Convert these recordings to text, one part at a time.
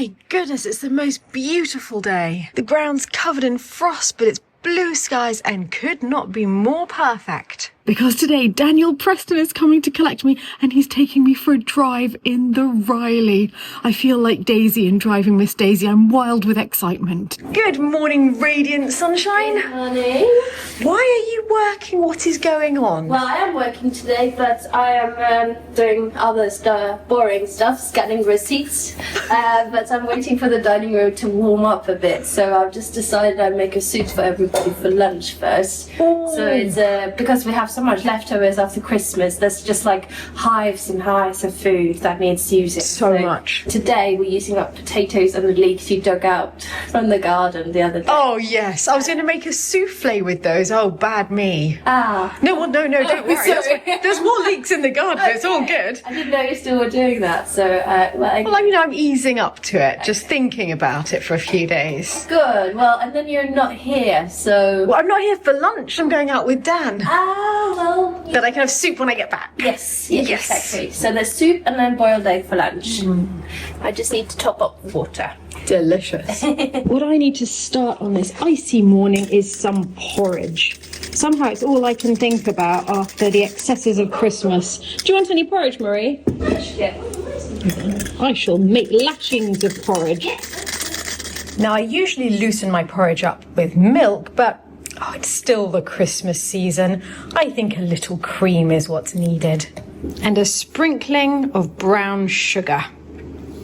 My goodness, it's the most beautiful day. The ground's covered in frost, but it's blue skies and could not be more perfect. Because today Daniel Preston is coming to collect me and he's taking me for a drive in the Riley. I feel like Daisy in Driving Miss Daisy. I'm wild with excitement. Good morning, radiant sunshine. Good morning. Why are you working? What is going on? Well, I am working today, but I am doing other boring stuff, scanning receipts. But I'm waiting for the dining room to warm up a bit, so I've just decided I'd make a suit for everybody for lunch first. Oh. So it's because we have so much leftovers after Christmas, there's just like hives and hives of food that needs using. So much. Today we're using up potatoes and the leeks you dug out from the garden the other day. Oh yes, I was going to make a souffle with those. Oh, bad me. Ah. No, well, no, don't worry. Sorry. There's more leeks in the garden. It's all good. I didn't know you still were doing that, so I'm easing up to it, just thinking about it for a few days. Good. Well, and then you're not here, so. Well, I'm not here for lunch. I'm going out with Dan. Ah, well. But I can have soup when I get back. Yes, exactly. So there's soup and then boiled egg for lunch. I just need to top up the water. Delicious. What I need to start on this icy morning is some porridge. Somehow it's all I can think about after the excesses of Christmas. Do you want any porridge, Marie? Yeah. I shall make lashings of porridge. Now, I usually loosen my porridge up with milk, but it's still the Christmas season. I think a little cream is what's needed. And a sprinkling of brown sugar.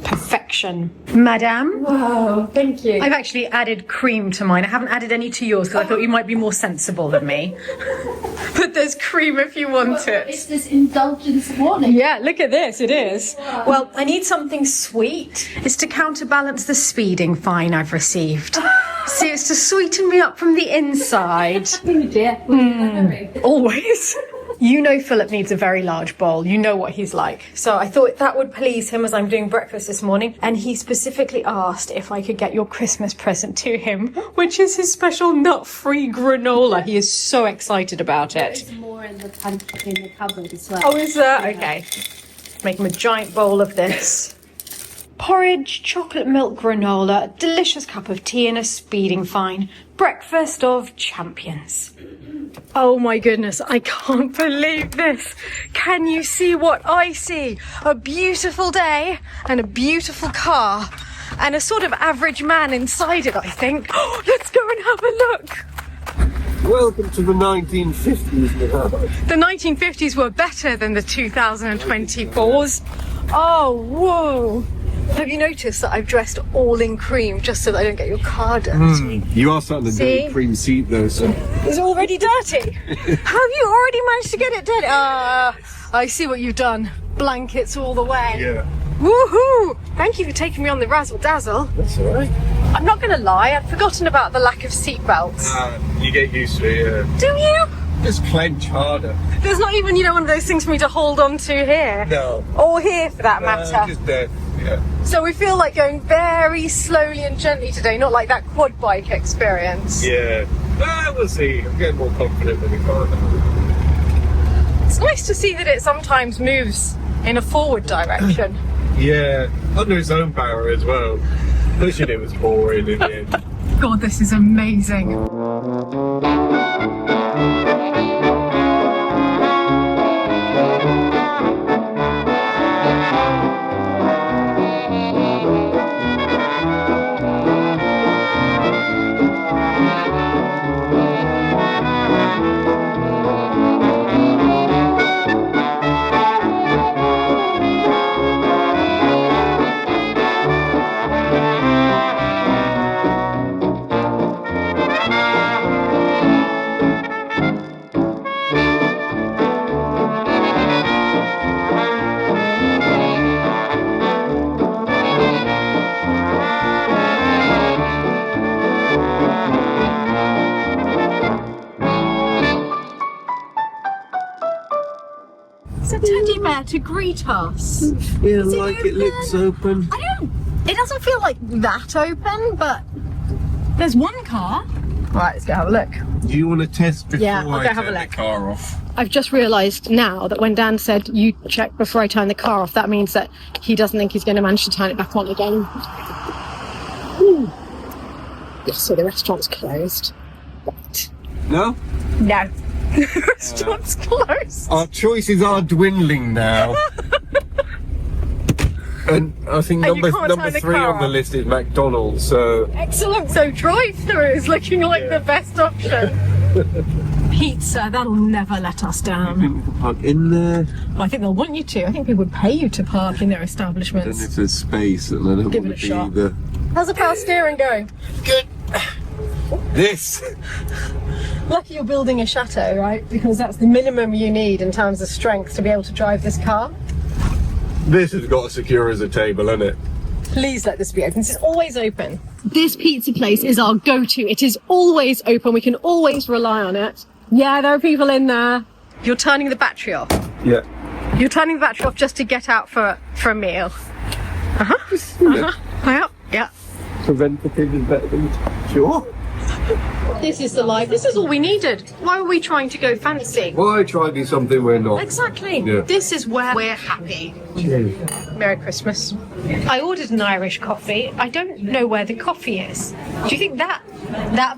Perfection. Madame? Wow, thank you. I've actually added cream to mine. I haven't added any to yours because I thought you might be more sensible than me. But there's cream if you want it. It's this indulgence morning. Yeah, look at this, it is. Wow. Well, I need something sweet. It's to counterbalance the speeding fine I've received. See, it's to sweeten me up from the inside. Oh dear. Always. You know Philip needs a very large bowl. You know what he's like. So I thought that would please him as I'm doing breakfast this morning. And he specifically asked if I could get your Christmas present to him, which is his special nut-free granola. He is so excited about it. There's more in the cupboard as well. Oh, is there? Yeah. Okay. Make him a giant bowl of this. Porridge, chocolate milk granola, a delicious cup of tea and a speeding fine. Breakfast of champions. Oh my goodness, I can't believe this. Can you see what I see? A beautiful day and a beautiful car and a sort of average man inside it, I think. Oh, let's go and have a look. Welcome to the 1950s, now. The 1950s were better than the 2024s. Oh, whoa. Have you noticed that I've dressed all in cream just so that I don't get your car dirty? You are starting to do a cream seat though, so. It's already dirty. Have you already managed to get it dirty? I see what you've done. Blankets all the way. Yeah. Woohoo! Thank you for taking me on the razzle dazzle. That's alright. I'm not going to lie, I'd forgotten about the lack of seatbelts. You get used to it, yeah. Do you? Just clench harder. There's not even, one of those things for me to hold on to here. No. Or here for that matter. Just there, yeah. So we feel like going very slowly and gently today, not like that quad bike experience. Yeah. We'll see. I'm getting more confident with the car now. It's nice to see that it sometimes moves in a forward direction. Yeah. Under its own power as well. Pushing it was boring in the end. God, this is amazing. It's a teddy bear to greet us. Feel like it looks open. It doesn't feel like that open, but there's one car. Right, let's go have a look. Do you want to test before Yeah, I'll I go have a turn the look. car off? I've just realised now that when Dan said you check before I turn the car off, that means that he doesn't think he's going to manage to turn it back on again. Yes, so the restaurant's closed. Right. No? No. The restaurant's closed. Our choices are dwindling now. And I think And you number can't turn the 3 car on the off. list is McDonald's, so... Excellent. So drive-through is looking like the best option. Pizza, that'll never let us down. We can park in there. Well, I think they'll want you to. I think people would pay you to park in their Then establishments. if there's space, and I don't Give want it to a be shot. the... How's the power steering going? Good. This. Lucky you're building a chateau, right? Because that's the minimum you need in terms of strength to be able to drive this car. This has got to secure as a table, hasn't it? Please let this be open. This is always open. This pizza place is our go-to. It is always open. We can always rely on it. Yeah, there are people in there. You're turning the battery off. Yeah. You're turning the battery off just to get out for a meal. Yeah. Preventative is better than... Sure. This is the life. This is all we needed. Why were we trying to go fancy? Why try to do something we're not? Exactly. Yeah. This is where we're happy. Yeah. Merry Christmas. I ordered an Irish coffee. I don't know where the coffee is. Do you think that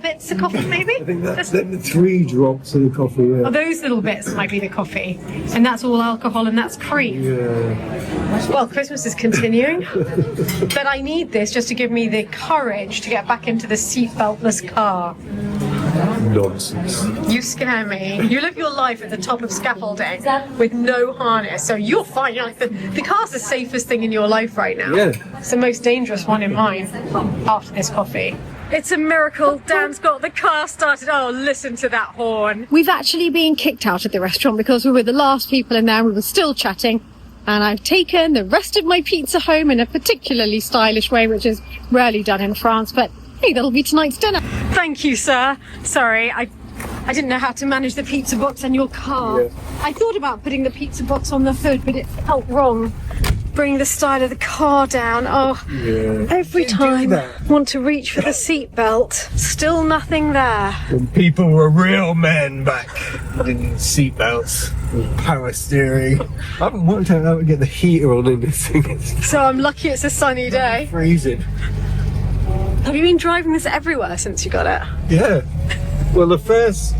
bit's the coffee, maybe? I think that's then the 3 drops of the coffee, yeah. Oh, those little bits might be the coffee. And that's all alcohol and that's cream. Yeah. Well, Christmas is continuing. But I need this just to give me the courage to get back into the seatbeltless car. Nonsense. You scare me. You live your life at the top of scaffolding with no harness, so you're fine. You're like the car's the safest thing in your life right now. Yeah. It's the most dangerous one in mine after this coffee. It's a miracle. Dan's got the car started. Oh, listen to that horn. We've actually been kicked out of the restaurant because we were the last people in there. We were still chatting. And I've taken the rest of my pizza home in a particularly stylish way, which is rarely done in France. But hey, that'll be tonight's dinner. Thank you, sir. Sorry, I didn't know how to manage the pizza box and your car. Yeah. I thought about putting the pizza box on the hood, but it felt wrong. Bring the style of the car down. Oh, Yeah. every Can't do time that. want to reach for the seat belt. Still nothing there. When people were real men back in seatbelts with power steering. I haven't worked out how to get the heater on in this thing. It's So I'm lucky it's a sunny day. freezing. Have you been driving this everywhere since you got it? Yeah. Well, the first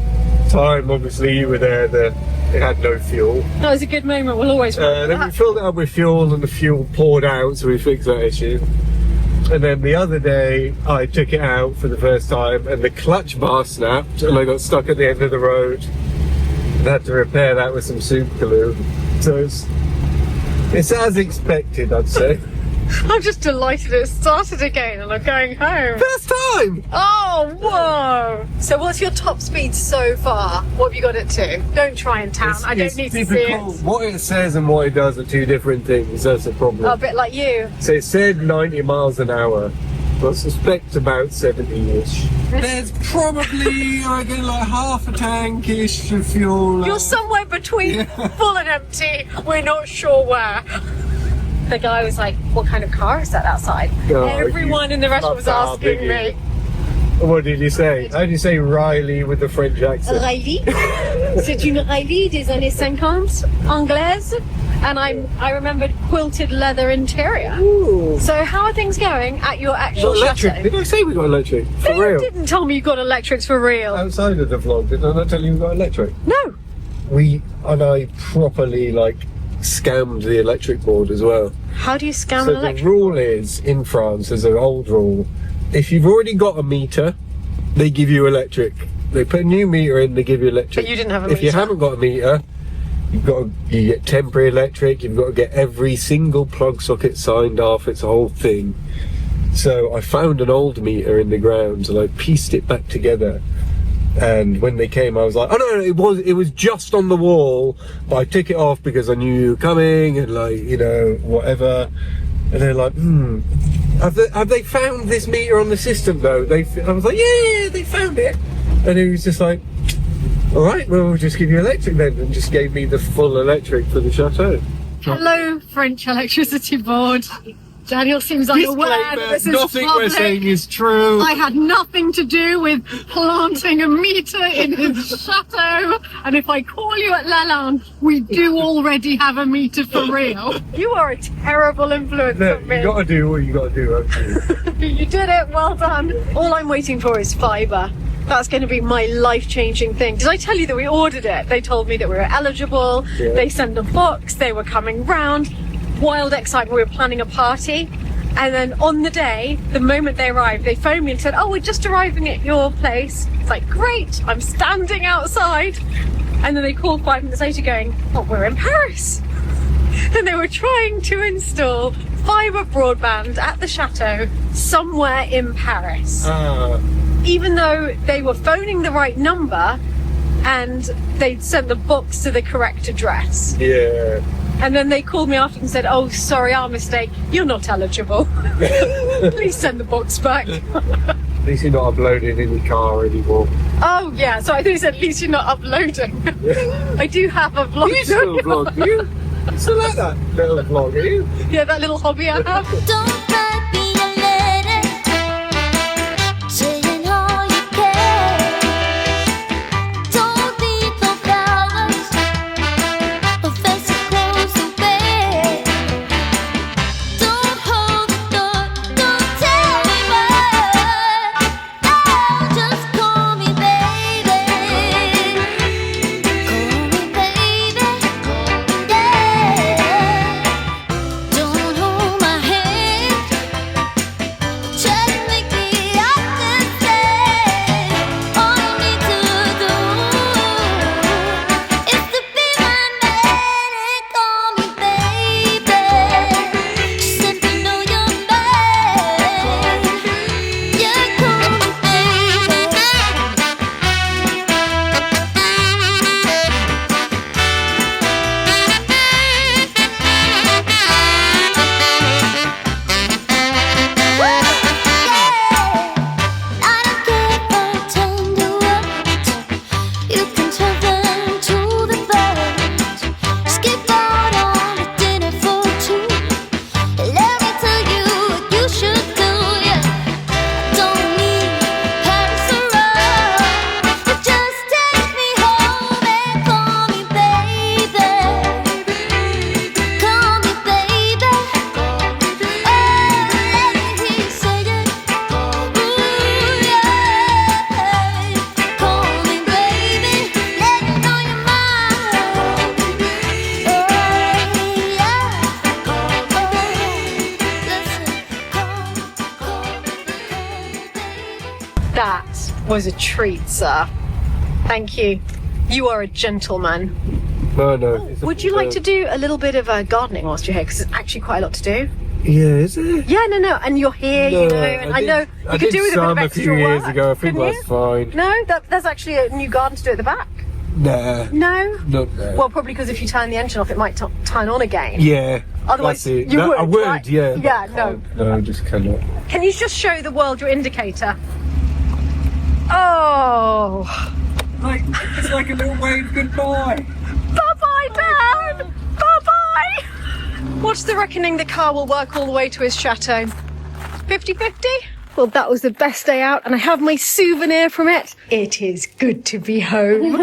time, obviously, you were there, it had no fuel. That was a good moment. We'll always remember Then we that. filled it up with fuel and the fuel poured out, so we fixed that issue. And then the other day, I took it out for the first time and the clutch bar snapped and I got stuck at the end of the road. And had to repair that with some soup glue. So it's as expected, I'd say. I'm just delighted it started again and I'm going home. First time! Oh, whoa! So what's your top speed so far? What have you got it to? Don't try and town. I don't It's need to see typical. it. What it says and what it does are 2 different things. That's the problem. Oh, a bit like you. So it said 90 miles an hour. I suspect about 70-ish. There's probably, I reckon, like half a tank-ish of fuel. You're somewhere between full and empty. We're not sure where. The guy was like, what kind of car is that outside? Oh, Everyone in the restaurant was car, asking didn't me. What did you say? How did you say Riley with the French accent? Riley. C'est une Riley des années 50, anglaise. And I remembered quilted leather interior. Ooh. So how are things going at your actual Got electric. chateau? Did I say we got electric? For No, real? you didn't tell me you got electrics for real. Outside of the vlog, did I not tell you we got electric? No. I properly scammed the electric board as well. How do you scam So an the electric? rule is, in France, there's an old rule. If you've already got a meter, they give you electric. They put a new meter in, they give you electric. But you didn't have a If you meter. haven't got a meter, you get temporary electric, you've got to get every single plug socket signed off, it's a whole thing. So I found an old meter in the grounds and I pieced it back together. And when they came, I was like, oh no, it was just on the wall, but I took it off because I knew you were coming and whatever. And they're like, have they found this meter on the system though? I was like, yeah, they found it. And he was just like, all right, well, we'll just give you electric then, and just gave me the full electric for the chateau. Hello, French electricity board. Daniel seems unaware that Disclaimer, this is nothing public. we're saying is true. I had nothing to do with planting a meter in his chateau, and if I call you at Lalande, we do already have a meter for real. You are a terrible influence Look, on me. you got to do what you got to do, haven't you? You did it, well done. All I'm waiting for is fibre. That's going to be my life-changing thing. Did I tell you that we ordered it? They told me that we were eligible. Yeah. They sent a box. They were coming round. Wild excitement. We were planning a party. And then on the day, the moment they arrived, they phoned me and said, oh, we're just arriving at your place. It's like, great, I'm standing outside. And then they called 5 minutes later going, oh, we're in Paris. And they were trying to install fibre broadband at the chateau somewhere in Paris. Even though they were phoning the right number and they'd sent the box to the correct address. Yeah. And then they called me after and said, oh, sorry, our mistake, you're not eligible. Please send the box back. At least you're not uploading in the car anymore. Oh, yeah, so I think at least you're not uploading. I do have a vlog. You still vlog, do you? You still like that little vlog, are you? Yeah, that little hobby I have. Don't write me a letter saying all you care. Don't leave no flowers or fancy clothes to wear. Don't hold the door, don't tell me why. Oh, just call me baby. Call me baby, yeah. Don't hold my hand. Try to make me understand. All you need to do is to be my man and call me baby. Just let me know you're mine. Yeah, call me baby. I don't care for tender words. You can turn them to the birds. Skip out on the dinner for two. Let me tell you what you should do. Yeah, don't need Paris or Rome, but just take me home and call me baby. Call me baby. Oh, let me hear you say it. Ooh, yeah. Call me baby. Let me know you're mine. Oh, yeah. That was a treat, sir. Thank you. You are a gentleman. No, no. it's a- Would you like to do a little bit of gardening whilst you're here? Because it's actually quite a lot to do. Yeah, is it? Yeah, no, and you're here, you know, and I know you could do with a bit of a extra few years work, ago. I think couldn't that's you? fine. No, there's actually a new garden to do at the back. Nah, No? not there. Well, probably because if you turn the engine off, it might turn on again. yeah. Otherwise, that's it. you No, would, I would, right? yeah. Yeah, but no. can't. No, I just cannot. Can you just show the world your indicator? Oh. It's like a little wave goodbye. Bye-bye, Dad! Bye-bye! What's the reckoning the car will work all the way to his chateau? 50-50? Well, that was the best day out, and I have my souvenir from it. It is good to be home.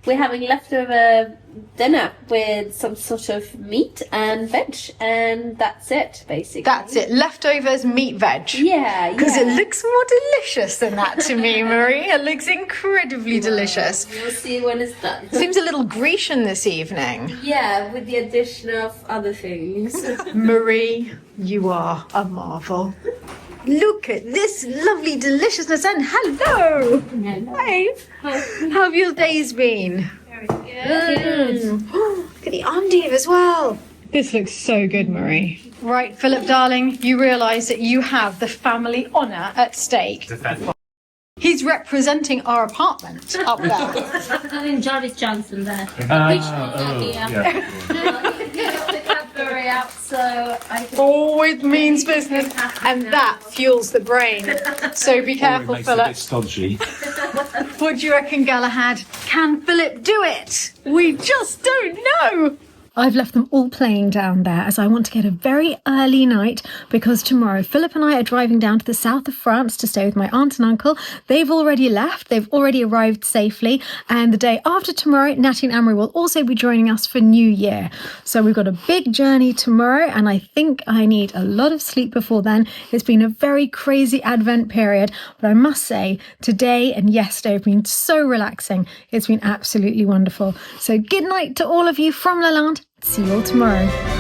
We're having leftover dinner with some sort of meat and veg, and that's it, basically. That's it. Leftovers, meat, veg. Yeah, Because yeah. it looks more delicious than that to me, Marie. It looks incredibly delicious. We'll see when it's done. Seems a little Grecian this evening. Yeah, with the addition of other things. Marie, you are a marvel. Look at this lovely deliciousness, and hello! Hey! How have your days been? Good. Look at the endive as well. This looks so good, Marie. Right, Philip, darling, you realise that you have the family honour at stake. He's representing our apartment up there. I mean, Jarvis Johnson there. The Cadbury out, so I can... Oh, it means business. And that fuels the brain. So be careful, Philip. Stodgy. What do you reckon, Galahad? Can Philip do it? We just don't know. I've left them all playing down there as I want to get a very early night because tomorrow Philip and I are driving down to the south of France to stay with my aunt and uncle. They've already left. They've already arrived safely. And the day after tomorrow, Natty and Amory will also be joining us for New Year. So we've got a big journey tomorrow and I think I need a lot of sleep before then. It's been a very crazy Advent period, but I must say today and yesterday have been so relaxing. It's been absolutely wonderful. So good night to all of you from Lalande. See you all tomorrow.